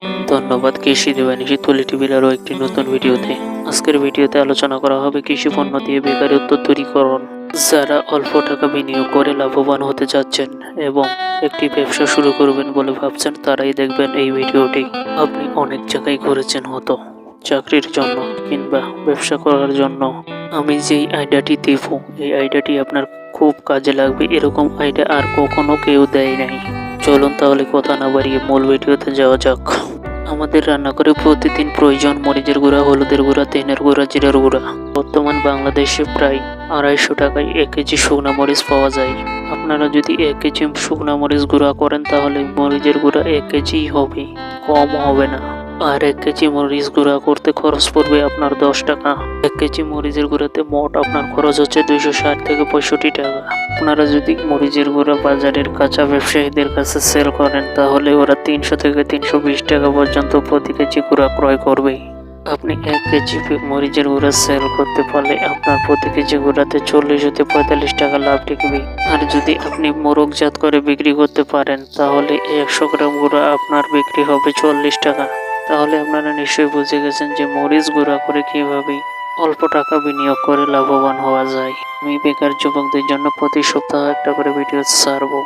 ধন্যবাদ কৃষি দিবানিশি তুলি টিভির আরও একটি নতুন ভিডিওতে। আজকের ভিডিওতে আলোচনা করা হবে কৃষি পণ্য দিয়ে বেকারত্ব দূরীকরণ। যারা অল্প টাকা বিনিয়োগ করে লাভবান হতে যাচ্ছেন এবং একটি ব্যবসা শুরু করবেন বলে ভাবছেন, তারাই দেখবেন এই ভিডিওটি। আপনি অনেক জায়গায় ঘুরেছেন, হতো চাকরির জন্য কিংবা ব্যবসা করার জন্য। আমি যেই আইডিয়াটি দেব, এই আইডিয়াটি আপনার খুব কাজে লাগবে। এরকম আইডিয়া আর কখনো কেউ দেয় নাই। চলুন তাহলে কথা না বাড়িয়ে মূল ভিডিওতে যাওয়া যাক। আমাদের রান্নাঘরে প্রতিদিন প্রয়োজন মরিচের গুঁড়া, হলুদের গুঁড়া, তেলের গুঁড়া, জিরার গুঁড়া। বর্তমান বাংলাদেশে প্রায় 250 টাকায় 1 কেজি শুকনা মরিচ পাওয়া যায়। আপনারা যদি 1 কেজি শুকনা মরিচ গুঁড়া করেন তাহলে মরিচের গুঁড়া 1 কেজি হবে, কম হবে না। আর 1 কেজি মরিচ গুঁড়া করতে খরচ পড়বে আপনার 10 টাকা। 1 কেজি মরিচের গুঁড়াতে মোট আপনার খরচ হচ্ছে 260 থেকে 65 টাকা। আপনারা যদি মরিচের গুঁড়া বাজারের কাঁচা ব্যবসায়ীদের কাছে সেল করেন তাহলে ওরা 300 থেকে 320 টাকা পর্যন্ত প্রতি কেজি গুঁড়া ক্রয় করবে। আপনি 1 কেজি মরিচের গুঁড়া সেল করতে পারলে আপনার প্রতি কেজি গুঁড়াতে 40 হতে 45 টাকা লাভ টিকবে। আর যদি আপনি মোড়কজাত করে বিক্রি করতে পারেন তাহলে 100 গ্রাম গুঁড়া আপনার বিক্রি হবে 40 টাকা। তাহলে আপনারা নিশ্চয়ই বুঝে গেছেন যে মরিচ গুঁড়া করে কিভাবে অল্প টাকা বিনিয়োগ করে লাভবান হওয়া যায়। আমি বেকার যুবকদের জন্য প্রতি সপ্তাহে একটা করে ভিডিও ছাড়বো।